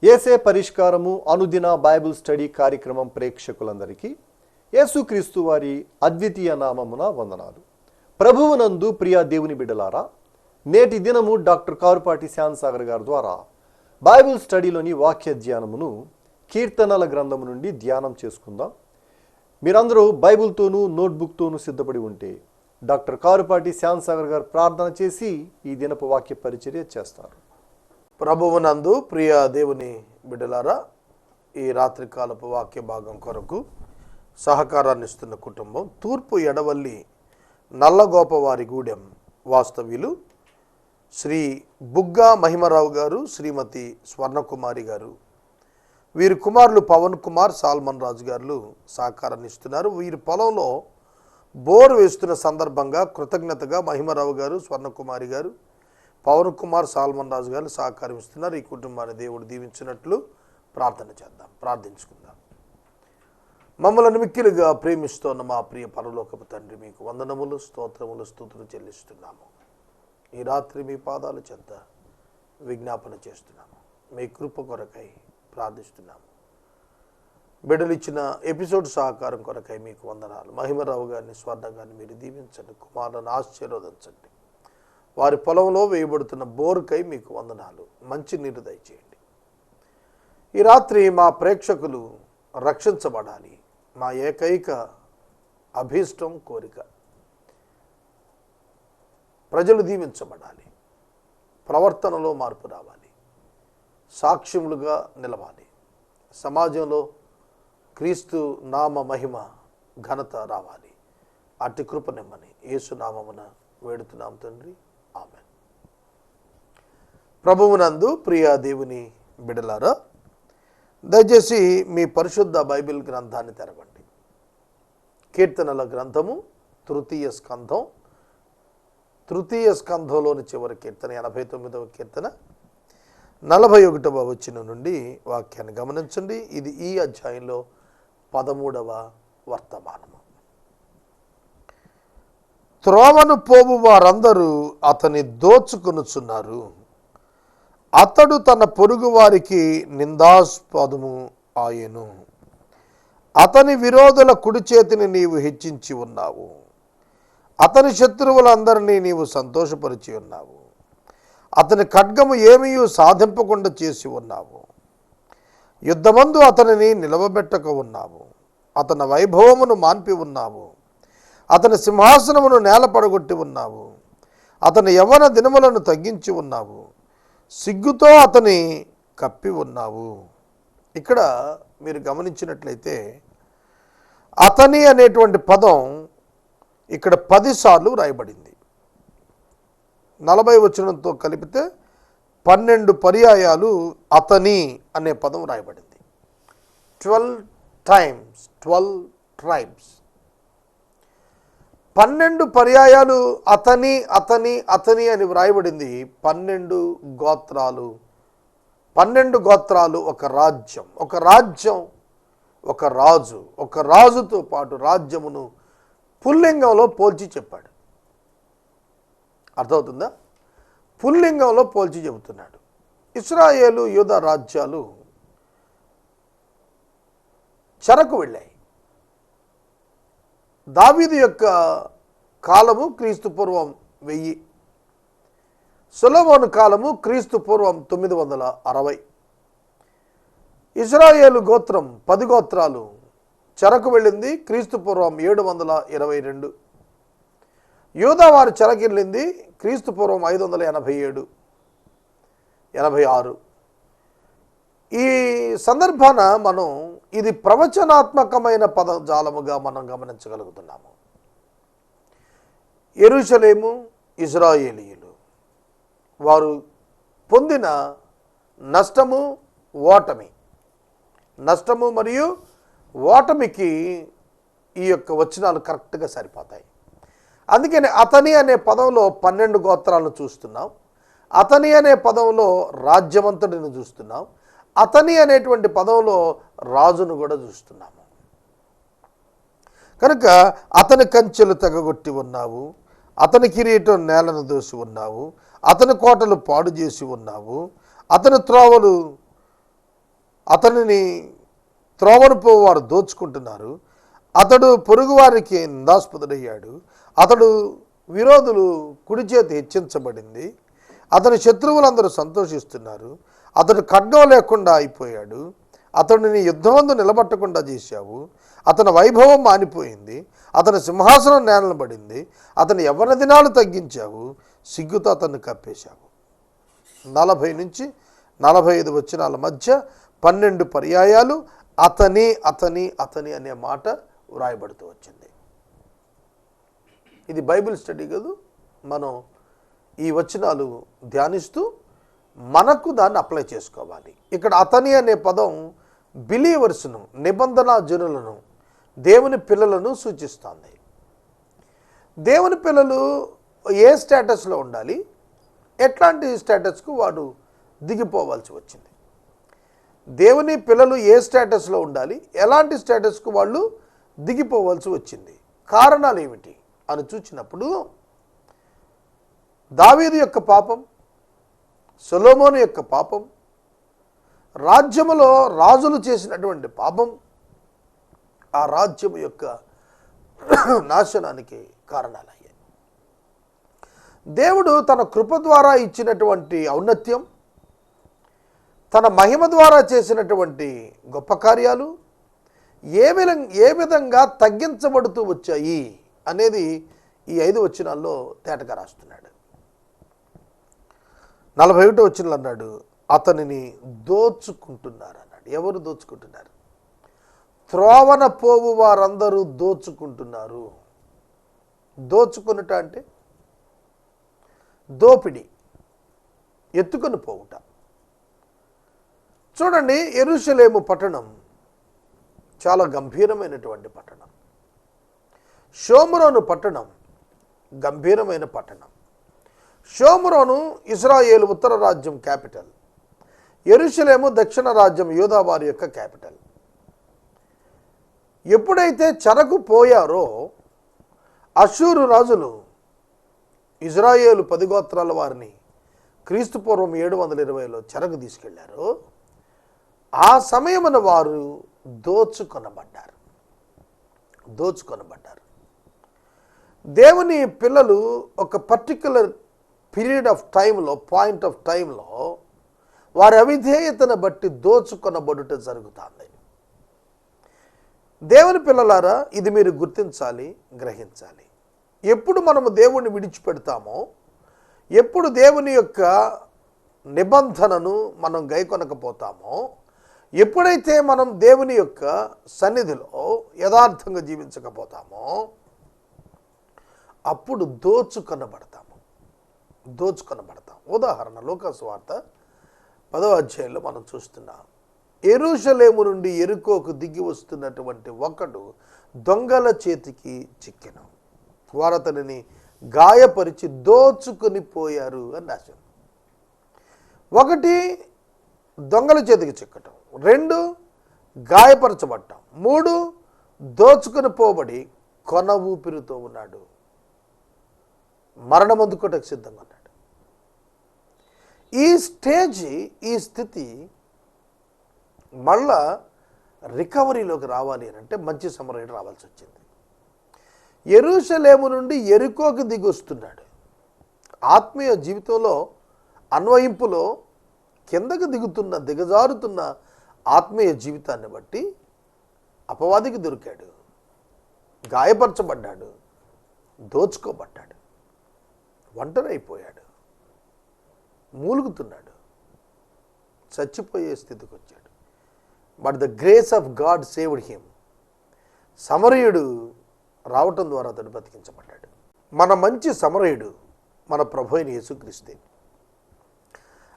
యేసే పరిష్కారము అనుదిన Bible study కార్యక్రమం ప్రేక్షకులందరికీ యేసుక్రీస్తు వారి అద్వితీయ నామమున వందనాలు. ప్రభువునందు ప్రియ దేవుని బిడ్డలారా, నేటి దినము డాక్టర్ కారుపాటి శ్యాన్సాగర్ గారి ద్వారా బైబిల్ స్టడీలోని వాక్య ధ్యానమును కీర్తనల గ్రంథము నుండి ధ్యానం చేసుకుందాం. మీరందరూ బైబిల్తోనూ నోట్బుక్తోనూ సిద్ధపడి ఉంటే డాక్టర్ కారుపాటి శ్యాన్సాగర్ గారు ప్రార్థన చేసి ఈ దినపు వాక్య పరిచర్య చేస్తారు. ప్రభువునందు ప్రియ దేవుని బిడ్డలారా, ఈ రాత్రికాలపు వాక్య భాగం కొరకు సహకారాన్ని ఇస్తున్న కుటుంబం తూర్పు ఎడవల్లి నల్లగోపవారి గూడెం వాస్తవ్యులు శ్రీ బుగ్గా మహిమరావు గారు, శ్రీమతి స్వర్ణకుమారి గారు, వీరి కుమారులు పవన్ కుమార్, సాల్మన్ రాజు గారు సహకారాన్ని ఇస్తున్నారు. వీరి పొలంలో బోరు వేస్తున్న సందర్భంగా కృతజ్ఞతగా మహిమరావు గారు, స్వర్ణకుమారి గారు, పవన్ కుమార్, సాల్మన్ రాజు గారు సహకారం ఇస్తున్నారు. ఈ కుటుంబాన్ని దేవుడు దీవించినట్లు ప్రార్థన చేద్దాం, ప్రార్థించుకుందాం. మమ్మల్ని మిక్కిలుగా ప్రేమిస్తున్న మా ప్రియ పరలోకపు తండ్రి, మీకు వందనములు, స్తోత్రములు, స్తుతులు చెల్లిస్తున్నాము. ఈ రాత్రి మీ పాదాల చెంత విజ్ఞాపన చేస్తున్నాము. మీ కృప కొరకై ప్రార్థిస్తున్నాము. బిడ్డలు ఇచ్చిన ఎపిసోడ్ సహకారం కొరకై మీకు వందనాలు. మహిమరావు గారిని, స్వర్ణ గారిని మీరు దీవించండి, కుమారులను ఆశీర్వదించండి. వారి పొలంలో వేయబడుతున్న బోరుకై మీకు వందనాలు. మంచి నీరు దయచేయండి. ఈ రాత్రి మా ప్రేక్షకులు రక్షించబడాలి. మా ఏకైక అభీష్టం, కోరిక ప్రజలు దీవించబడాలి, ప్రవర్తనలో మార్పు రావాలి, సాక్ష్యములుగా నిలవాలి, సమాజంలో క్రీస్తు నామ మహిమ ఘనత రావాలి. అట్టి కృపనిమ్మని యేసు నామమున వేడుతున్నాం తండ్రి, ఆమేన్. ప్రభువునందు ప్రియ దేవుని బిడలారా, దయచేసి మీ పరిశుద్ధ బైబిల్ గ్రంథాన్ని తెరవండి. కీర్తనల గ్రంథము తృతీయ స్కంధంలోని చివరి కీర్తన 89వ కీర్తన 41వ వచనం నుండి వాక్యాన్ని గమనించండి. ఇది ఈ అధ్యాయంలో 13వ వర్తమానము. త్రోవను పోవు వారందరూ అతని దోచుకొనుచున్నారు. అతడు తన పొరుగు వారికి నిందాస్పదము ఆయను. అతని విరోధుల కుడి చేతిని నీవు హెచ్చించి ఉన్నావు. అతని శత్రువులందరినీ నీవు సంతోషపరిచి ఉన్నావు. అతని ఖడ్గము ఏమీయూ సాధింపకుండా చేసి ఉన్నావు. యుద్ధమందు అతనిని నిలవబెట్టక ఉన్నావు. అతని వైభవమును మాన్పి ఉన్నావు. అతని సింహాసనమును నేల పడగొట్టి ఉన్నావు. అతని యవ్వన దినములను తగ్గించి ఉన్నావు. సిగ్గుతో అతని కప్పి ఉన్నావు. ఇక్కడ మీరు గమనించినట్లయితే అతని అనేటువంటి పదం ఇక్కడ 10 సార్లు రాయబడింది. 40 వచనంతో కలిపితే 12 పర్యాయాలు అతని అనే పదం రాయబడింది. 12 times, 12 tribes. 12 పర్యాయాలు అతని అతని అతని అని వ్రాయబడింది. 12 గోత్రాలు, 12 గోత్రాలు ఒక రాజ్యం, ఒక రాజు, ఒక రాజుతో పాటు రాజ్యమును పుల్లింగంలో పోల్చి చెప్పాడు. అర్థమవుతుందా? పుల్లింగంలో పోల్చి చెబుతున్నాడు. ఇశ్రాయేలు, యూదా రాజ్యాలు చెరకు వెళ్ళాయి. దావీదు యొక్క కాలము క్రీస్తు పూర్వం 1000, సొలొమోను కాలము క్రీస్తు పూర్వం 960. ఇశ్రాయేలు గోత్రం 10 గోత్రాలు చెరకు వెళ్ళింది క్రీస్తు పూర్వం 722. యూదా వారు చెరకు వెళ్ళింది క్రీస్తు పూర్వం 587, 86. ఈ సందర్భాన మనం ఇది ప్రవచనాత్మకమైన పదజాలముగా మనం గమనించగలుగుతున్నాము. యెరూషలేము, ఇశ్రాయేలీయులు వారు పొందిన నష్టము మరియు ఓటమికి ఈ యొక్క వచనాలు కరెక్ట్గా సరిపోతాయి. అందుకని అతని అనే పదంలో 12 గోత్రాలను చూస్తున్నాం. అతని అనే పదంలో రాజ్యవంతుడిని చూస్తున్నాం. అతని అనేటువంటి పదంలో రాజును కూడా చూస్తున్నాము. కనుక అతని కంచెలు తెగగొట్టి ఉన్నావు. అతని కిరీటం నేలను దోసి ఉన్నావు. అతని కోటలు పాడు చేసి ఉన్నావు. అతని త్రోవలు అతనిని త్రోవను పోవారు దోచుకుంటున్నారు. అతడు పొరుగువారికి నిందాస్పదుడయ్యాడు. అతడు విరోధులు కుడి చేతి హెచ్చించబడింది. అతని శత్రువులందరూ సంతోషిస్తున్నారు. అతడు ఖడ్గం లేకుండా అయిపోయాడు. అతడిని యుద్ధమందు నిలబట్టకుండా చేశావు. అతని వైభవం మానిపోయింది. అతని సింహాసనం నేలబడింది. అతని యవ్వన దినాలు తగ్గించావు. సిగ్గుతో అతన్ని కప్పేశావు. 40 నుంచి 45 వచనాల మధ్య 12 పర్యాయాలు అతని అతని అతని అనే మాట వ్రాయబడుతూ వచ్చింది. ఇది బైబిల్ స్టడీ కాదు. మనం ఈ వచనాలు ధ్యానిస్తూ మనకు దాన్ని అప్లై చేసుకోవాలి. ఇక్కడ అతని అనే పదం బిలీవర్స్ను, నిబంధన జనులను, దేవుని పిల్లలను సూచిస్తుంది. దేవుని పిల్లలు ఏ స్టేటస్లో ఉండాలి, ఎట్లాంటి స్టేటస్కు వాడు దిగిపోవాల్సి వచ్చింది. దేవుని పిల్లలు ఏ స్టేటస్లో ఉండాలి, ఎలాంటి స్టేటస్కు వాళ్ళు దిగిపోవాల్సి వచ్చింది, కారణాలు ఏమిటి అని చూసినప్పుడు దావీదు యొక్క పాపం, సొలొమోను యొక్క పాపం, రాజ్యములో రాజులు చేసినటువంటి పాపం ఆ రాజ్యం యొక్క నాశనానికి కారణాలయ్యాయి. దేవుడు తన కృప ద్వారా ఇచ్చినటువంటి ఔన్నత్యం, తన మహిమ ద్వారా చేసినటువంటి గొప్ప కార్యాలు ఏ విధంగా తగ్గించబడుతూ వచ్చాయి అనేది ఈ 5 వచనాల్లో తేటగా రాస్తున్నాడు. 41వ వచనంలో అన్నాడు, అతనిని దోచుకుంటున్నారు అన్నాడు. ఎవరు దోచుకుంటున్నారు? త్రోవన పోవు వారందరూ దోచుకుంటున్నారు. దోచుకునుట అంటే దోపిడి, ఎత్తుకొని పోవుట. చూడండి, యెరూషలేము పట్టణం చాలా గంభీరమైనటువంటి పట్టణం. షోమ్రోను పట్టణం గంభీరమైన పట్టణం. షోమ్రోను ఇశ్రాయేలు ఉత్తర రాజ్యం క్యాపిటల్. యెరూషలేము దక్షిణ రాజ్యం యూదా వారి యొక్క క్యాపిటల్. ఎప్పుడైతే చెరకు పోయారో అష్షూరు రాజులు ఇజ్రాయేలు 10 గోత్రాల వారిని క్రీస్తుపూర్వం 720లో చెరకు తీసుకెళ్లారు, ఆ సమయమున వారు దోచుకొనబడ్డారు. దేవుని పిల్లలు ఒక పర్టిక్యులర్ పీరియడ్ ఆఫ్ టైంలో, పాయింట్ ఆఫ్ టైంలో వారి అవిధేయతను బట్టి దోచుకొనబడుట జరుగుతుంది. దేవుని పిల్లలారా, ఇది మీరు గుర్తించాలి, గ్రహించాలి. ఎప్పుడు మనము దేవుణ్ణి విడిచిపెడతామో, ఎప్పుడు దేవుని యొక్క నిబంధనను మనం గైకొనకపోతామో, ఎప్పుడైతే మనం దేవుని యొక్క సన్నిధిలో యథార్థంగా జీవించకపోతామో అప్పుడు దోచుకొనబడతాం. ఉదాహరణ లూకాసు వార్త 10వ అధ్యాయంలో మనం చూస్తున్నాం. యెరూషలేము నుండి యెరికోకు దిగి వస్తున్నటువంటి ఒకడు దొంగల చేతికి చిక్కెను. వారు అతనిని గాయపరిచి దోచుకొని పోయారు అని రాశారు. 1 దొంగల చేతికి చిక్కటం, 2 గాయపరచబడటం, 3 దోచుకొని పోబడి కొన ఊపిరితో ఉన్నాడు, మరణం అందుకోటకు సిద్ధంగా ఉన్నాడు. ఈ స్థితి మళ్ళా రికవరీలోకి రావాలి అని అంటే మంచి సమరయుడు రావాల్సి వచ్చింది. యెరూషలేము నుండి యెరికోకు దిగి వస్తున్నాడు. ఆత్మీయ జీవితంలో అన్వయింపులో కిందకు దిగజారుతున్న ఆత్మీయ జీవితాన్ని బట్టి అపవాదికి దొరికాడు, గాయపరచబడ్డాడు, దోచుకోబడ్డాడు, ఒంటరైపోయాడు, మూలుగుతున్నాడు, చచ్చిపోయే స్థితికి వచ్చాడు. But the grace of God saved him. సమరయుడు రావటం ద్వారా అతడు బతికించబడ్డాడు. మన మంచి సమరయుడు మన ప్రభు అయిన యేసుక్రీస్తే.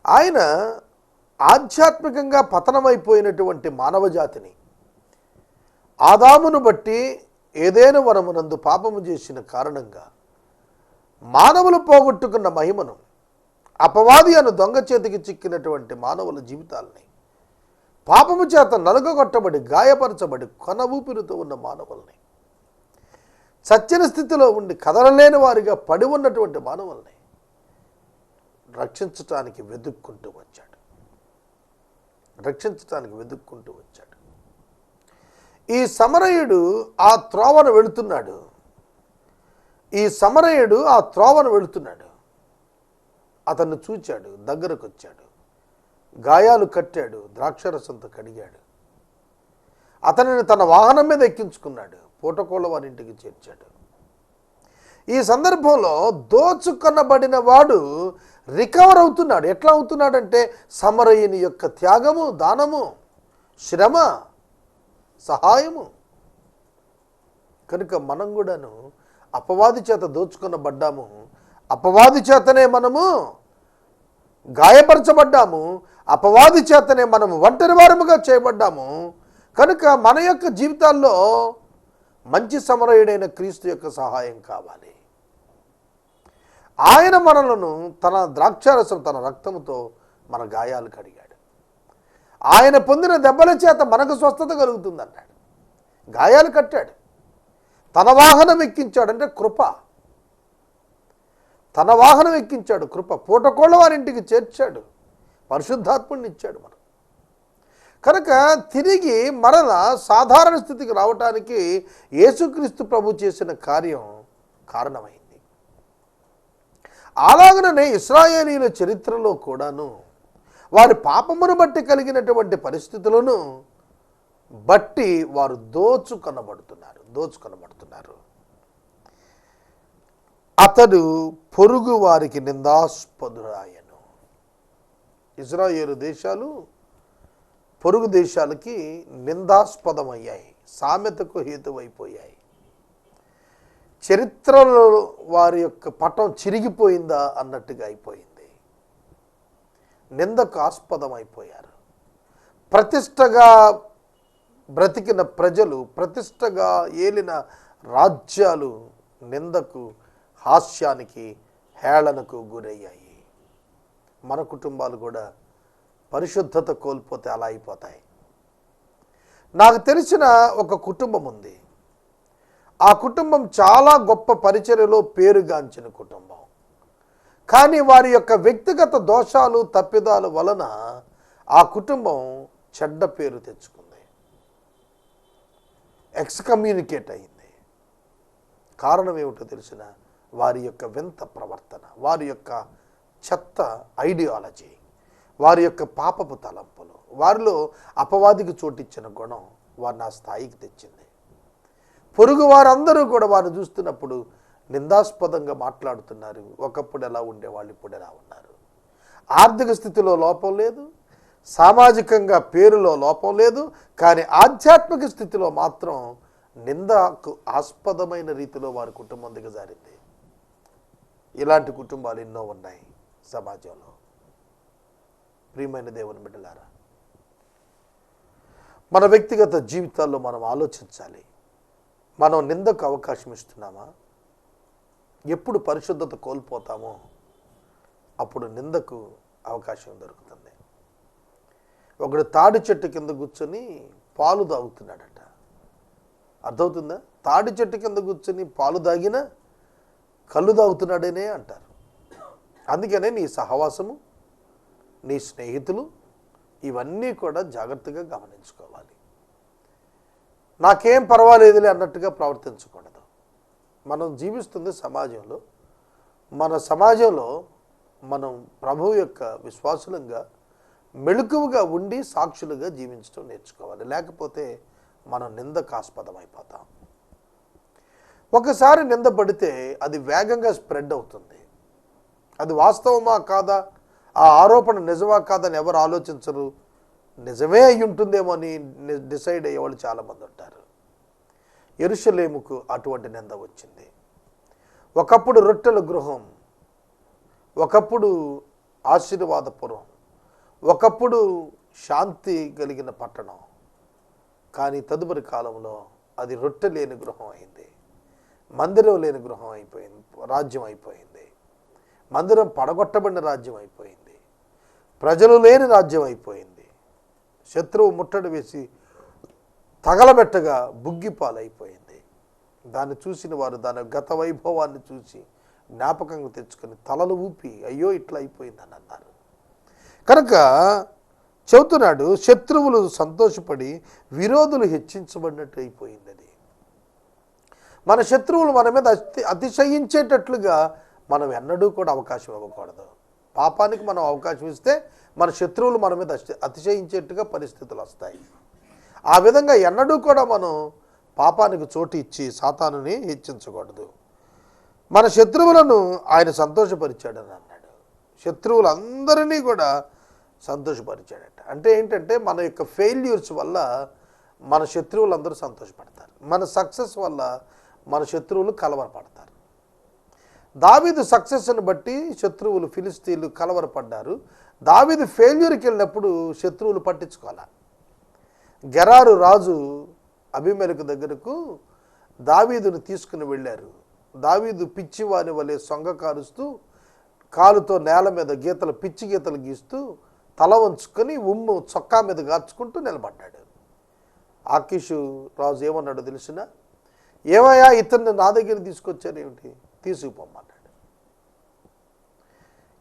ఆయన ఆధ్యాత్మికంగా పతనమైపోయినటువంటి మానవ జాతిని ఆదామును బట్టి ఏదైనా వనమునందు పాపము చేసిన కారణంగా మానవులు పోగొట్టుకున్న మహిమను, అపవాది అను దొంగ చేతికి చిక్కినటువంటి మానవుల జీవితాలని, పాపము చేత నలుగగొట్టబడి గాయపరచబడి కొన ఊపిరితో ఉన్న మానవుల్ని, సత్యన స్థితిలో ఉండి కదలలేని వారిగా పడి ఉన్నటువంటి మానవుల్ని రక్షించటానికి వెతుక్కుంటూ వచ్చాడు. రక్షించడానికి వెతుక్కుంటూ వచ్చాడు. ఈ సమరయుడు ఆ త్రోవను వెళుతున్నాడు. అతన్ని చూచాడు, దగ్గరకు వచ్చాడు, గాయాలు కట్టాడు, ద్రాక్షరసంతో కడిగాడు, అతనిని తన వాహనం మీద ఎక్కించుకున్నాడు, పూటకోళ్ళ వారి ఇంటికి చేర్చాడు. ఈ సందర్భంలో దోచుకొనబడిన వాడు రికవర్ అవుతున్నాడు. ఎట్లా అవుతున్నాడంటే సమరయుని యొక్క త్యాగము, దానము, శ్రమ, సహాయము. కనుక మనం కూడాను అపవాది చేత దోచుకొనబడ్డాము, అపవాది చేతనే మనము గాయపరచబడ్డాము, అపవాది చేతనే మనము ఒంటరి వారముగా చేయబడ్డాము. కనుక మన యొక్క జీవితాల్లో మంచి సమరయుడైన క్రీస్తు యొక్క సహాయం కావాలి. ఆయన మనలను తన ద్రాక్షారసం, తన రక్తముతో మన గాయాలు కడిగాడు. ఆయన పొందిన దెబ్బల చేత మనకు స్వస్థత కలుగుతుందన్నాడు. గాయాలు కట్టాడు, తన వాహనం ఎక్కించాడు, అంటే కృప. తన వాహనం ఎక్కించాడు, కృప. పూటకోళ్ళ వారింటికి చేర్చాడు, పరిశుద్ధాత్ముడిని ఇచ్చాడు మనం. కనుక తిరిగి మరలా సాధారణ స్థితికి రావటానికి యేసుక్రీస్తు ప్రభు చేసిన కార్యం కారణమైంది. అలాగనే ఇశ్రాయేలీయుల చరిత్రలో కూడాను వారి పాపమును బట్టి కలిగినటువంటి పరిస్థితులను బట్టి వారు దోచుకొనబడుతున్నారు. అతడు పొరుగు వారికి నిందాస్పదుడాయను. ఇశ్రాయేలు దేశాలు పొరుగు దేశాలకి నిందాస్పదమయ్యాయి, సామెతకు హేతువైపోయాయి. చరిత్రలో వారి యొక్క పటం చిరిగిపోయిందా అన్నట్టుగా అయిపోయింది. నిందకు ఆస్పదమైపోయారు. ప్రతిష్టగా బ్రతికిన ప్రజలు, ప్రతిష్టగా ఏలిన రాజ్యాలు నిందకు, హాస్యానికి, హేళనకు గురయ్యాయి. మన కుటుంబాలు కూడా పరిశుద్ధత కోల్పోతే అలా అయిపోతాయి. నాకు తెలిసిన ఒక కుటుంబం ఉంది. ఆ కుటుంబం చాలా గొప్ప పరిచర్యలో పేరుగాంచిన కుటుంబం. కానీ వారి యొక్క వ్యక్తిగత దోషాలు, తప్పిదాల వలన ఆ కుటుంబం చెడ్డ పేరు తెచ్చుకుంది, ఎక్స్కమ్యూనికేట్ అయింది. కారణం ఏమిటో తెలిసిన వారి యొక్క వింత ప్రవర్తన, వారి యొక్క చెత్త ఐడియాలజీ, వారి యొక్క పాపపు తలంపులు, వారిలో అపవాదికి చోటిచ్చిన గుణం వారిని ఆ స్థాయికి తెచ్చింది. పొరుగు వారందరూ కూడా వారిని చూస్తున్నప్పుడు నిందాస్పదంగా మాట్లాడుతున్నారు. ఒకప్పుడు ఎలా ఉండేవాళ్ళు ఇప్పుడు ఎలా ఉన్నారు. ఆర్థిక స్థితిలో లోపం లేదు, సామాజికంగా పేరులో లోపం లేదు, కానీ ఆధ్యాత్మిక స్థితిలో మాత్రం నిందకు ఆస్పదమైన రీతిలో వారి కుటుంబం దిగజారింది. ఇలాంటి కుటుంబాలు ఎన్నో ఉన్నాయి సమాజంలో. ప్రియమైన దేవుని బిడ్డలారా, మన వ్యక్తిగత జీవితాల్లో మనం ఆలోచించాలి. మనం నిందకు అవకాశం ఇస్తున్నామా? ఎప్పుడు పరిశుద్ధత కోల్పోతామో అప్పుడు నిందకు అవకాశం దొరుకుతుంది. ఒకడు తాడి చెట్టు కింద కూర్చొని పాలు తాగుతున్నాడట. అర్థమవుతుందా? తాడి చెట్టు కింద కూర్చొని పాలు తాగినా కళ్ళు తాగుతున్నాడనే అంటారు. అందుకనే నీ సహవాసము, నీ స్నేహితులు ఇవన్నీ కూడా జాగ్రత్తగా గమనించుకోవాలి. నాకేం పర్వాలేదులే అన్నట్టుగా ప్రవర్తించకూడదు. మనం జీవిస్తుంది సమాజంలో. మన సమాజంలో మనం ప్రభువు యొక్క విశ్వాసులంగా మెళుకువగా ఉండి సాక్షులుగా జీవించడం నేర్చుకోవాలి. లేకపోతే మనం నిందకాస్పదం అయిపోతాం. ఒకసారి నింద పడితే అది వేగంగా స్ప్రెడ్ అవుతుంది. అది వాస్తవమా కాదా, ఆ ఆరోపణ నిజమా కాదని ఎవరు ఆలోచించరు. నిజమే అయి ఉంటుందేమో అని డిసైడ్ అయ్యేవాళ్ళు చాలామంది ఉంటారు. యెరూషలేముకు అటువంటి నింద వచ్చింది. ఒకప్పుడు రొట్టెల గృహం, ఒకప్పుడు ఆశీర్వాదపురం, ఒకప్పుడు శాంతి కలిగిన పట్టణం. కానీ తదుపరి కాలంలో అది రొట్టె లేని గృహం అయింది, మందిరం లేని గృహం అయిపోయింది, రాజ్యం అయిపోయింది. మందిరం పడగొట్టబడిన రాజ్యం అయిపోయింది, ప్రజలు లేని రాజ్యం అయిపోయింది. శత్రువు ముట్టడి వేసి తగలబెట్టగా బుగ్గిపాలైపోయింది. దాన్ని చూసిన వారు దాని గత వైభవాన్ని చూసి జ్ఞాపకంగా తెచ్చుకొని తలలు ఊపి అయ్యో ఇట్లా అయిపోయిందని అన్నారు. కనుక చెబుతున్నాడు, శత్రువులు సంతోషపడి విరోధులు హెచ్చించబడినట్టు అయిపోయింది. అది మన శత్రువులు మన మీద అతిశయించేటట్లుగా మనం ఎన్నడూ కూడా అవకాశం ఇవ్వకూడదు. పాపానికి మనం అవకాశం ఇస్తే మన శత్రువులు మన మీద అతిశయించేట్టుగా పరిస్థితులు వస్తాయి. ఆ విధంగా ఎన్నడూ కూడా మనం పాపానికి చోటు ఇచ్చి సాతానుని హెచ్చించకూడదు. మన శత్రువులను ఆయన సంతోషపరిచాడని అన్నాడు. శత్రువులందరినీ కూడా సంతోషపరిచాడట. అంటే ఏంటంటే మన యొక్క ఫెయిల్యూర్స్ వల్ల మన శత్రువులందరూ సంతోషపడతారు. మన సక్సెస్ వల్ల మన శత్రువులు కలవరపడతారు. దావీదు సక్సెస్ని బట్టి శత్రువులు ఫిలిస్తీన్లు కలవరపడ్డారు. దావీదు ఫెయిల్యూర్కి వెళ్ళినప్పుడు శత్రువులు పట్టించుకోవాలి. గెరారు రాజు అబీమెలెకు దగ్గరకు దావీదును తీసుకుని వెళ్ళారు. దావీదు పిచ్చివాని వలె సొంగ కారుస్తూ కాలుతో నేల మీద గీతలు పిచ్చి గీతలు గీస్తూ తల వంచుకొని ఉమ్ము చొక్కా మీద గార్చుకుంటూ నిలబడ్డాడు. ఆకీషు రాజు ఏమన్నాడో తెలిసిన, ఏమయ్యా ఇతన్ని నా దగ్గర తీసుకొచ్చారు ఏమిటి, తీసుకుపోమన్నాడు.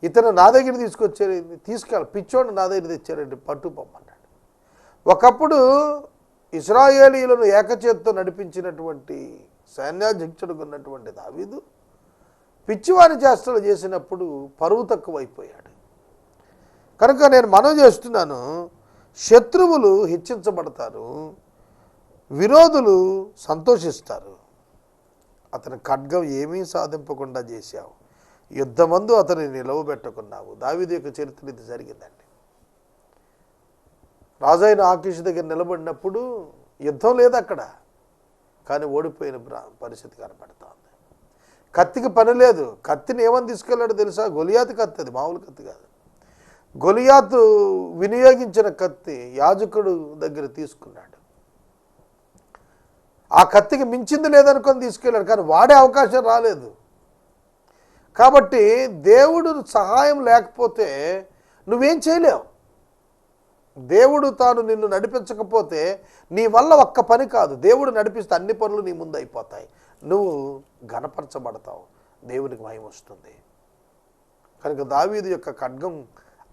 ఇతను నా దగ్గర తీసుకొచ్చారు, తీసుకెళ్ళి పిచ్చోడిని నా దగ్గర తెచ్చారండి, పట్టుపోమన్నాడు. ఒకప్పుడు ఇశ్రాయేలీయులను ఏకచేత్తో నడిపించినటువంటి సైన్యాధ్యక్షుడుగా ఉన్నటువంటి దావీదు పిచ్చివారి చేష్టలు చేసినప్పుడు పరువు తక్కువైపోయాడు. కనుక నేను మనవి చేస్తున్నాను, శత్రువులు హెచ్చించబడతారు, విరోధులు సంతోషిస్తారు. అతని ఖడ్గం ఏమీ సాధింపకుండా చేశావు, యుద్ధమందు అతని నిలవబెట్టుకున్నావు. దావీదు యొక్క చరిత్ర ఇది జరిగిందండి. రాజైన ఆకీషు దగ్గర నిలబడినప్పుడు యుద్ధం లేదు అక్కడ, కానీ ఓడిపోయిన పరిస్థితి కనపడుతోంది. కత్తికి పని లేదు. కత్తిని ఏమని తీసుకెళ్ళాడో తెలుసా? గొలియాతు కత్తి, అది మామూలు కత్తి కాదు. గొలియాతు వినియోగించిన కత్తి యాజకుడు దగ్గర తీసుకున్నాడు. ఆ కత్తికి మించింది లేదనుకొని తీసుకెళ్ళాడు, కానీ వాడే అవకాశం రాలేదు. కాబట్టి దేవుడు సహాయం లేకపోతే నువ్వేం చేయలేవు. దేవుడు తాను నిన్ను నడిపించకపోతే నీ వల్ల ఒక్క పని కాదు, దేవుడు నడిపిస్తే అన్ని పనులు నీ ముందు అయిపోతాయి. నువ్వు ఘనపరచబడతావు, దేవునికి మహిమ వస్తుంది. కనుక దావీదు యొక్క ఖడ్గం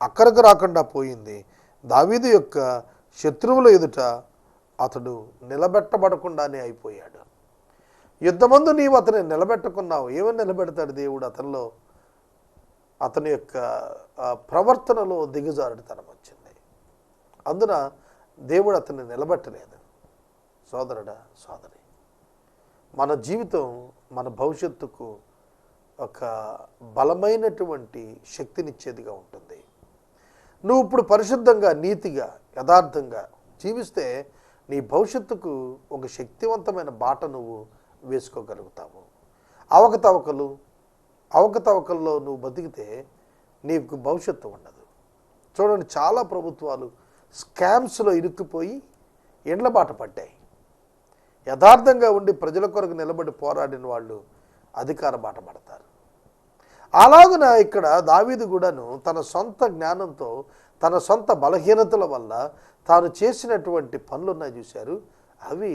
అక్కరకు రాకుండా పోయింది. దావీదు యొక్క శత్రువుల ఎదుట అతడు నిలబెట్టబడకుండానే అయిపోయాడు. యుద్ధమందు నీవు అతన్ని నిలబెట్టుకున్నావు. ఏమని నిలబెడతాడు దేవుడు? అతనిలో అతని యొక్క ప్రవర్తనలో దిగజారుడితనం వచ్చింది. అందున దేవుడు అతన్ని నిలబెట్టలేదు. సోదరుడా, సోదరి, మన జీవితం మన భవిష్యత్తుకు ఒక బలమైనటువంటి శక్తినిచ్చేదిగా ఉంటుంది. నువ్వు ఇప్పుడు పరిశుద్ధంగా, నీతిగా, యథార్థంగా జీవిస్తే నీ భవిష్యత్తుకు ఒక శక్తివంతమైన బాట నువ్వు వేసుకోగలుగుతావు. అవకతవకల్లో నువ్వు బతికితే నీకు భవిష్యత్తు ఉండదు. చూడండి, చాలా ప్రభుత్వాలు స్కామ్స్లో ఇరుక్కుపోయి ఎండ్ల బాట పడ్డాయి. యథార్థంగా ఉండి ప్రజల కొరకు నిలబడి పోరాడిన వాళ్ళు అధికార బాట పడతారు. అలాగున ఇక్కడ దావీదు కూడాను తన సొంత జ్ఞానంతో, తన సొంత బలహీనతల వల్ల తాను చేసినటువంటి పనులున్నాయి చూశారు, అవి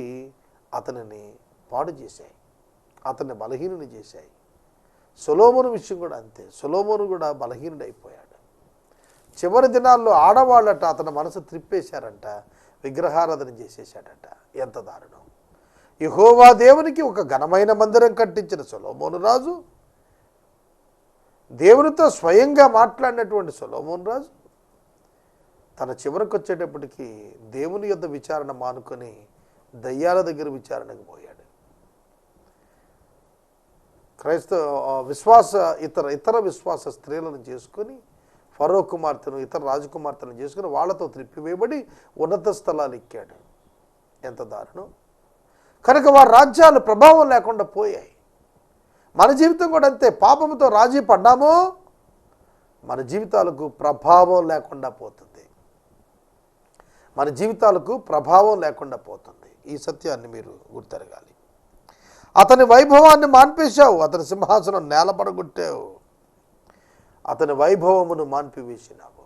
అతనిని పాడు చేశాయి, అతన్ని బలహీనుని చేశాయి. సొలొమోను విషయం కూడా అంతే. సొలొమోను కూడా బలహీనుడైపోయాడు. చివరి దినాల్లో ఆడవాళ్ళట అతని మనసు త్రిప్పేశారంట, విగ్రహారాధన చేసేసాడట. ఎంత దారుణం! యెహోవా దేవునికి ఒక ఘనమైన మందిరం కట్టించిన సొలొమోను రాజు, దేవునితో స్వయంగా మాట్లాడినటువంటి సొలొమోను రాజు తన చివరికి వచ్చేటప్పటికి దేవుని యొద్ద విచారణ మానుకొని దయ్యాల దగ్గర విచారణకు పోయాడు. ఇతర విశ్వాస స్త్రీలను చేసుకొని, ఫరో కుమార్తెను, ఇతర రాజకుమార్తెను చేసుకుని వాళ్ళతో త్రిప్పివేయబడి ఉన్నత స్థలాలు ఎక్కాడు. ఎంత దారుణం! కనుక వారి రాజ్యాలు ప్రభావం లేకుండా పోయాయి. మన జీవితం కూడా అంతే. పాపంతో రాజీ పడ్డామో మన జీవితాలకు ప్రభావం లేకుండా పోతుంది. మన జీవితాలకు ప్రభావం లేకుండా పోతుంది. ఈ సత్యాన్ని మీరు గుర్తెరగాలి. అతని వైభవాన్ని మాన్పేశావు, అతని సింహాసనం నేలపడగొట్టావు, అతని వైభవమును మాన్పివేసినావు.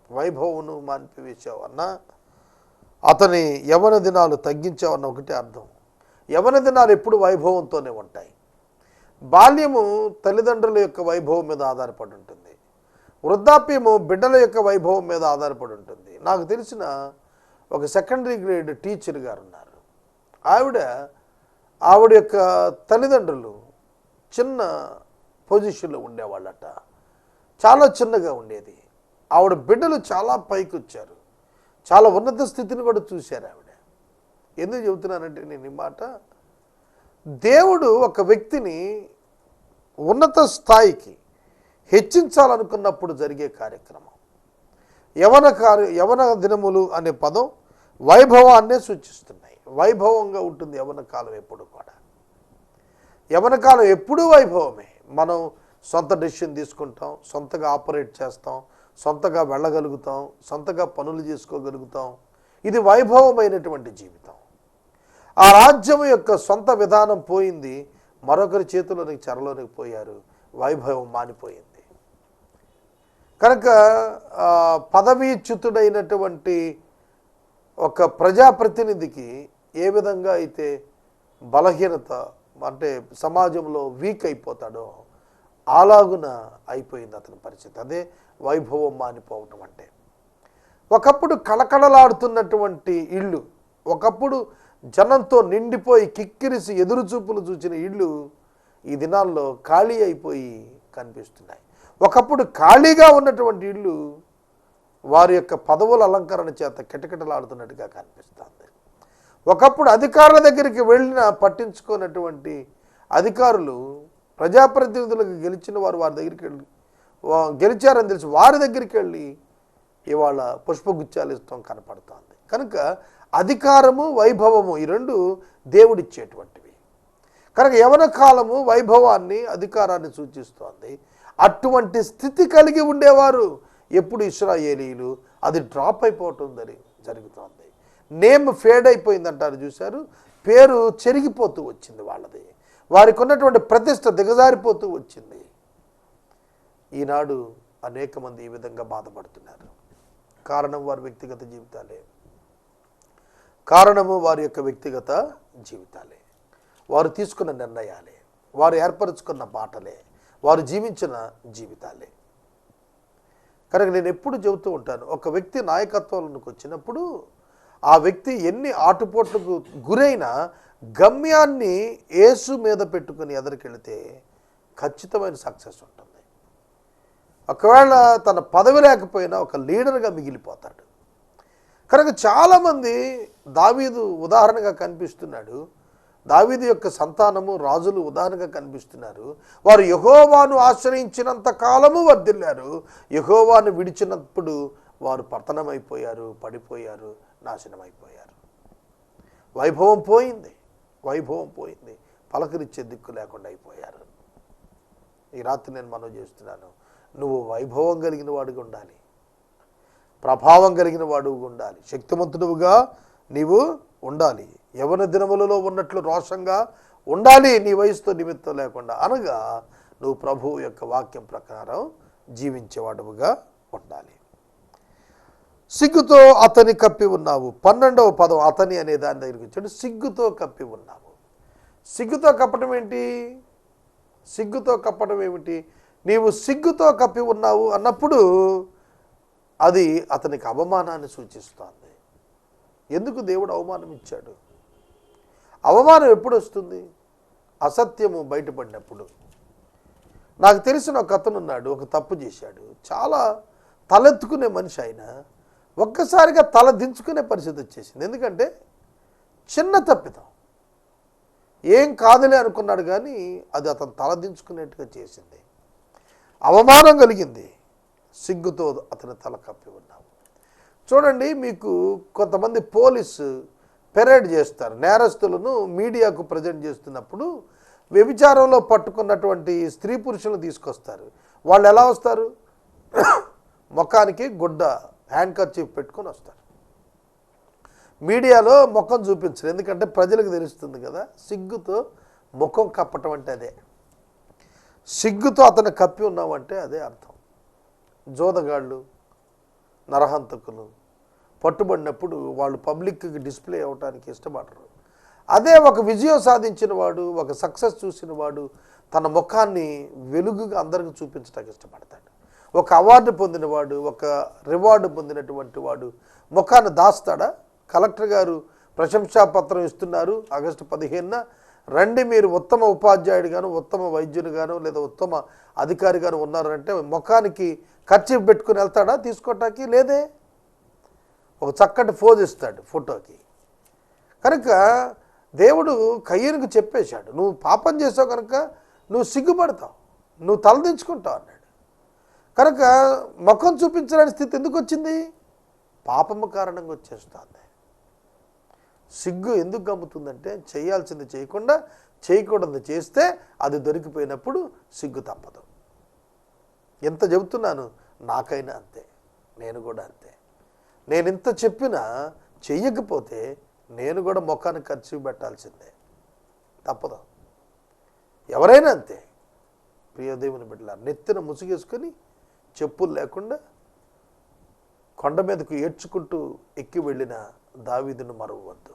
వైభవమును మాన్పివేశావు అన్నా అతని యవన దినాలు తగ్గించావన్న ఒకటే అర్థం. యవన దినాలు ఎప్పుడు వైభవంతోనే ఉంటాయి. బాల్యము తల్లిదండ్రుల యొక్క వైభవం మీద ఆధారపడి ఉంటుంది. వృద్ధాప్యము బిడ్డల యొక్క వైభవం మీద ఆధారపడి ఉంటుంది. నాకు తెలిసిన ఒక సెకండరీ గ్రేడ్ టీచర్ గారు ఉన్నారు. ఆవిడ యొక్క తల్లిదండ్రులు చిన్న పొజిషన్లో ఉండేవాళ్ళట. చాలా చిన్నగా ఉండేది. ఆవిడ బిడ్డలు చాలా పైకి వచ్చారు, చాలా ఉన్నత స్థితిని కూడా చూశారు ఆవిడ. ఎందుకు చెబుతున్నానంటే నేను ఈ మాట, దేవుడు ఒక వ్యక్తిని ఉన్నత స్థాయికి హెచ్చించాలనుకున్నప్పుడు జరిగే కార్యక్రమం. యవన దినములు అనే పదం వైభవాన్నే సూచిస్తున్నాయి. వైభవంగా ఉంటుంది యవన కాలం ఎప్పుడు కూడా. యవన కాలం ఎప్పుడూ వైభవమే. మనం సొంత డెసిషన్ తీసుకుంటాం, సొంతగా ఆపరేట్ చేస్తాం, సొంతగా వెళ్ళగలుగుతాం, సొంతగా పనులు చేసుకోగలుగుతాం. ఇది వైభవమైనటువంటి జీవితం. ఆ రాజ్యం యొక్క సొంత విధానం పోయింది, మరొకరి చేతిలోనికి చెరలోనికి పోయారు, వైభవం మానిపోయింది. కనుక పదవీచ్యుతుడైనటువంటి ఒక ప్రజాప్రతినిధికి ఏ విధంగా అయితే బలహీనత అంటే సమాజంలో వీక్ అయిపోతాడో అలాగున అయిపోయింది అతని పరిస్థితి. అదే వైభవం మానిపోవటం అంటే. ఒకప్పుడు కళకళలాడుతున్నటువంటి ఇళ్ళు, ఒకప్పుడు జనంతో నిండిపోయి కిక్కిరిసి ఎదురుచూపులు చూసిన ఇళ్ళు ఈ దినాల్లో ఖాళీ అయిపోయి కనిపిస్తున్నాయి. ఒకప్పుడు ఖాళీగా ఉన్నటువంటి ఇళ్ళు వారి యొక్క పదవుల అలంకరణ చేత కిటకిటలాడుతున్నట్టుగా కనిపిస్తుంది. ఒకప్పుడు అధికారుల దగ్గరికి వెళ్ళినా పట్టించుకున్నటువంటి అధికారులు ప్రజాప్రతినిధులకు గెలిచిన వారు వారి దగ్గరికి వెళ్ళి గెలిచారని తెలిసి వారి దగ్గరికి వెళ్ళి ఇవాళ పుష్పగుచ్చాలు ఇస్తాం కనపడుతోంది. కనుక అధికారము వైభవము ఈ రెండు దేవుడిచ్చేటువంటివి. కనుక యవన కాలము వైభవాన్ని అధికారాన్ని సూచిస్తోంది. అటువంటి స్థితి కలిగి ఉండేవారు ఎప్పుడు ఇశ్రాయేలీలు, అది డ్రాప్ అయిపోవటం జరుగుతోంది. నేమ్ ఫేడ్ అయిపోయిందంటారు చూశారు, పేరు చెరిగిపోతూ వచ్చింది వాళ్ళది. వారికి ఉన్నటువంటి ప్రతిష్ట దిగజారిపోతూ వచ్చింది. ఈనాడు అనేక మంది ఈ విధంగా బాధపడుతున్నారు. కారణం వారి వ్యక్తిగత జీవితాలే. కారణము వారి యొక్క వ్యక్తిగత జీవితాలే, వారు తీసుకున్న నిర్ణయాలే, వారు ఏర్పరచుకున్న బాటలే, వారు జీవించిన జీవితాలే. కనుక నేను ఎప్పుడు చెబుతూ ఉంటాను, ఒక వ్యక్తి నాయకత్వంలోకి వచ్చినప్పుడు ఆ వ్యక్తి ఎన్ని ఆటుపోట్లకు గురైనా గమ్యాన్ని యేసు మీద పెట్టుకుని ఎదరికెళితే ఖచ్చితమైన సక్సెస్ ఉంటుంది. ఒకవేళ తన పదవి లేకపోయినా ఒక లీడర్గా మిగిలిపోతాడు. కనుక చాలామంది దావీదు ఉదాహరణగా కనిపిస్తున్నాడు. దావీదు యొక్క సంతానము రాజులు ఉదాహరణగా కనిపిస్తున్నారు. వారు యెహోవాను ఆశ్రయించినంత కాలము వర్ధిల్లారు, యెహోవాను విడిచినప్పుడు వారు పతనమైపోయారు, పడిపోయారు, నాశనమైపోయారు. వైభవం పోయింది, వైభవం పోయింది, పలకరిచ్చే దిక్కు లేకుండా అయిపోయారు. ఈ రాత్రి నేను మనవి చేస్తున్నాను, నువ్వు వైభవం కలిగిన వాడిగా ఉండాలి, ప్రభావం కలిగిన వాడుగా ఉండాలి, శక్తిమంతుడుగా నీవు ఉండాలి, యవన దినములలో ఉన్నట్లు రోషంగా ఉండాలి, నీ వయసుతో నిమిత్తం లేకుండా. అనగా నువ్వు ప్రభువు యొక్క వాక్యం ప్రకారం జీవించేవాడుగా ఉండాలి. సిగ్గుతో అతని కప్పి ఉన్నావు. 12వ పదం అతని అనే దాని దగ్గరికి వచ్చాడు. సిగ్గుతో కప్పి ఉన్నావు. సిగ్గుతో కప్పటం ఏంటి? సిగ్గుతో కప్పటం ఏమిటి? నీవు సిగ్గుతో కప్పి ఉన్నావు అన్నప్పుడు అది అతనికి అవమానాన్ని సూచిస్తోంది. ఎందుకు దేవుడు అవమానం ఇచ్చాడు? అవమానం ఎప్పుడు వస్తుంది? అసత్యము బయటపడినప్పుడు. నాకు తెలిసిన ఒక అతను ఉన్నాడు, ఒక తప్పు చేశాడు, చాలా తలెత్తుకునే మనిషి. ఆయన ఒక్కసారిగా తల దించుకునే పరిస్థితి వచ్చేసింది. ఎందుకంటే చిన్న తప్పిదం, ఏం కాదులే అనుకున్నాడు, కానీ అది అతను తల దించుకునేట్టుగా చేసింది. అవమానం కలిగింది. సిగ్గుతో అతని తల కప్పి ఉన్నావు. చూడండి, మీకు కొంతమంది పోలీసు పెరేడ్ చేస్తారు. నేరస్తులను మీడియాకు ప్రజెంట్ చేస్తున్నప్పుడు వ్యభిచారంలో పట్టుకున్నటువంటి స్త్రీ పురుషులను తీసుకొస్తారు. వాళ్ళు ఎలా వస్తారు? ముఖానికి గుడ్డ హ్యాండ్ కర్చీఫ్ పెట్టుకొని వస్తారు. మీడియాలో ముఖం చూపించరు, ఎందుకంటే ప్రజలకు తెలుస్తుంది కదా. సిగ్గుతో ముఖం కప్పటం అంటే అదే. సిగ్గుతో అతను కప్పి ఉన్నామంటే అదే అర్థం. జోదగాళ్ళు, నరహంతకులు పట్టుబడినప్పుడు వాళ్ళు పబ్లిక్కి డిస్ప్లే అవ్వటానికి ఇష్టపడరు. అదే ఒక విజయం సాధించిన వాడు, ఒక సక్సెస్ చూసిన వాడు తన ముఖాన్ని వెలుగుగా అందరికీ చూపించడానికి ఇష్టపడతాడు. ఒక అవార్డు పొందినవాడు, ఒక రివార్డు పొందినటువంటి వాడు ముఖాన్ని దాస్తాడా? కలెక్టర్ గారు ప్రశంసాపత్రం ఇస్తున్నారు ఆగస్టు 15న, రండి మీరు ఉత్తమ ఉపాధ్యాయుడిగాను, ఉత్తమ వైద్యునిగాను, లేదా ఉత్తమ అధికారిగాను ఉన్నారంటే ముఖానికి ఖర్చు పెట్టుకుని వెళ్తాడా తీసుకోవటానికి? లేదే. ఒక చక్కటి ఫోజ్ ఇస్తాడు ఫోటోకి. కనుక దేవుడు కయ్యనుకు చెప్పేశాడు, నువ్వు పాపం చేసావు కనుక నువ్వు సిగ్గుపడతావు, నువ్వు తలదించుకుంటావు అన్నాడు. కనుక ముఖం చూపించలేని స్థితి ఎందుకు వచ్చింది? పాపము కారణంగా వచ్చేస్తుంది. సిగ్గు ఎందుకు గమ్ముతుందంటే చేయాల్సింది చేయకుండా చేయకూడదు చేస్తే అది దొరికిపోయినప్పుడు సిగ్గు తప్పదు. ఎంత చెబుతున్నాను, నాకైనా అంతే, నేను కూడా అంతే. నేను ఇంత చెప్పినా చెయ్యకపోతే నేను కూడా ముఖాన్ని ఖర్చు పెట్టాల్సిందే, తప్పదు. ఎవరైనా అంతే. ప్రియదేవుని బిడ్డలారా, నెత్తిన ముసుగేసుకొని చెప్పులు లేకుండా కొండ మీదకు ఏడ్చుకుంటూ ఎక్కి వెళ్ళిన దావీదును మరువవద్దు.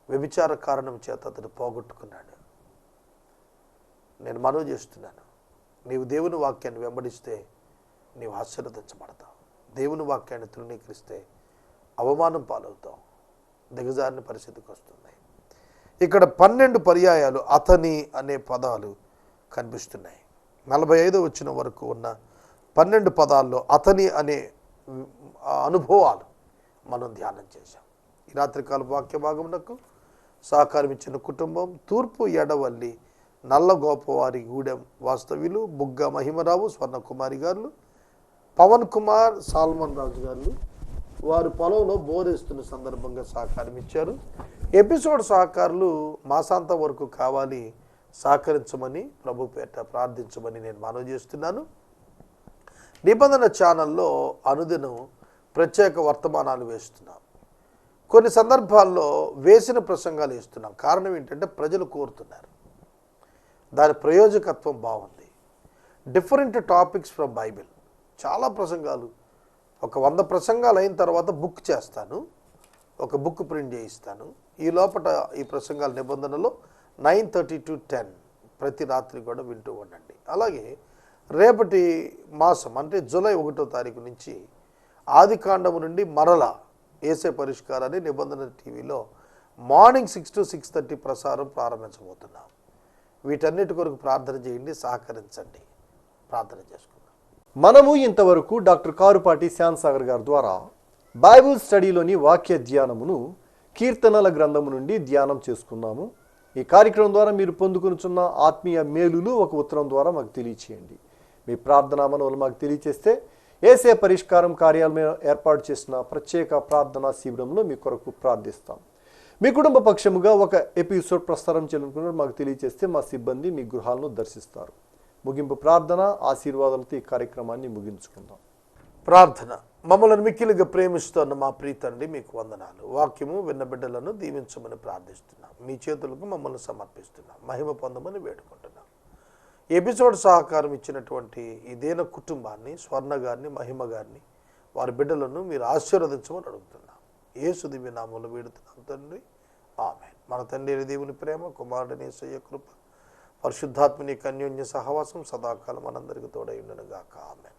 వ్యభిచార కారణం చేత అతను పోగొట్టుకున్నాడు. నేను మనవి చేస్తున్నాను, నీవు దేవుని వాక్యాన్ని వెంబడిస్తే నీవు ఆశీర్వదించబడతావు. దేవుని వాక్యాన్ని తృణీకరిస్తే అవమానం పాలవుతావు, దిగజారిన పరిస్థితికి వస్తుంది. ఇక్కడ 12 పర్యాయాలు అతని అనే పదాలు కనిపిస్తున్నాయి. 45వ వచనం వరకు ఉన్న 12 పదాల్లో అతని అనే అనుభవాలు మనం ధ్యానం చేశాం. ఈ రాత్రికాల వాక్య భాగమునకు సహకారం ఇచ్చిన కుటుంబం తూర్పు ఎడవల్లి నల్లగోపవారి గూడెం వాస్తవ్యులు బుగ్గ మహిమరావు, స్వర్ణకుమారి గారు, పవన్ కుమార్, సాల్మన్ రాజు గారు వారు పొలంలో బోరేస్తున్న సందర్భంగా సహకారం ఇచ్చారు. ఎపిసోడ్ సహకారులు మాసాంతం వరకు కావాలి, సహకరించమని ప్రభు పేట ప్రార్థించమని నేను మనవి చేస్తున్నాను. నిబంధన ఛానల్లో అనుదినం ప్రత్యేక వర్తమానాలు వేస్తున్నాం. కొన్ని సందర్భాల్లో వేసిన ప్రసంగాలు వేస్తున్నాం. కారణం ఏంటంటే ప్రజలు కోరుతున్నారు, దాని ప్రయోజకత్వం బాగుంది. డిఫరెంట్ టాపిక్స్ ఫ్రమ్ బైబిల్, చాలా ప్రసంగాలు. ఒక 100 ప్రసంగాలు అయిన తర్వాత బుక్ చేస్తాను, ఒక బుక్ ప్రింట్ చేయిస్తాను. ఈ లోపల ఈ ప్రసంగాల నిబంధనలో 9:30 to 10 ప్రతి రాత్రి కూడా వింటూ ఉండండి. అలాగే రేపటి మాసం అంటే జూలై 1వ తారీఖు నుంచి ఆదికాండము నుండి మరలా ఏసే పరిష్కారాన్ని నిబంధన టీవీలో మార్నింగ్ 6 to 6:30 ప్రసారం ప్రారంభించబోతున్నాం. వీటన్నిటి కొరకు ప్రార్థన చేయండి, సహకరించండి. ప్రార్థన చేసుకుందాం. మనము ఇంతవరకు డాక్టర్ కారుపాటి శ్యాన్సాగర్ గారి ద్వారా బైబిల్ స్టడీలోని వాక్య ధ్యానమును కీర్తనల గ్రంథము నుండి ధ్యానం చేసుకున్నాము. ఈ కార్యక్రమం ద్వారా మీరు పొందుకునుచున్న ఆత్మీయ మేలులు ఒక ఉత్తరం ద్వారా మాకు తెలియచేయండి. మీ ప్రార్థనా మనవులు మాకు తెలియచేస్తే ఏసే పరిష్కారం కార్యాలయం ఏర్పాటు చేసిన ప్రత్యేక ప్రార్థనా శిబిరంలో మీ కొరకు ప్రార్థిస్తాం. మీ కుటుంబ పక్షముగా ఒక ఎపిసోడ్ ప్రసారం చేయాలనుకున్న మాకు తెలియచేస్తే మా సిబ్బంది మీ గృహాలను దర్శిస్తారు. ముగింపు ప్రార్థన ఆశీర్వాదాలతో ఈ కార్యక్రమాన్ని ముగించుకుందాం. ప్రార్థన. మమ్మల్ని మిక్కిలిగా ప్రేమిస్తున్న మా ప్రీతండి మీకు వందనాలు. వాక్యము విన్న బిడ్డలను దీవించమని ప్రార్థిస్తున్నాం. మీ చేతులకు మమ్మల్ని సమర్పిస్తున్నాం. మహిమ పొందమని వేడుకుంటున్నాం. ఎపిసోడ్ సహకారం ఇచ్చినటువంటి ఈ దీన కుటుంబాన్ని, స్వర్ణ గారిని, మహిమ గారిని, వారి బిడ్డలను మీరు ఆశీర్వదించమని అడుగుతున్నాం. యేసు దివ్య నామములో వేడుతున్నాం తండ్రి, ఆమేన్. మన తండ్రి దేవుని ప్రేమ, కుమారుని యేసయ్య కృప, పరిశుద్ధాత్మని అన్యోన్య సహవాసం సదాకాలం మనందరికీ తోడై ఉండును గాక. ఆమేన్.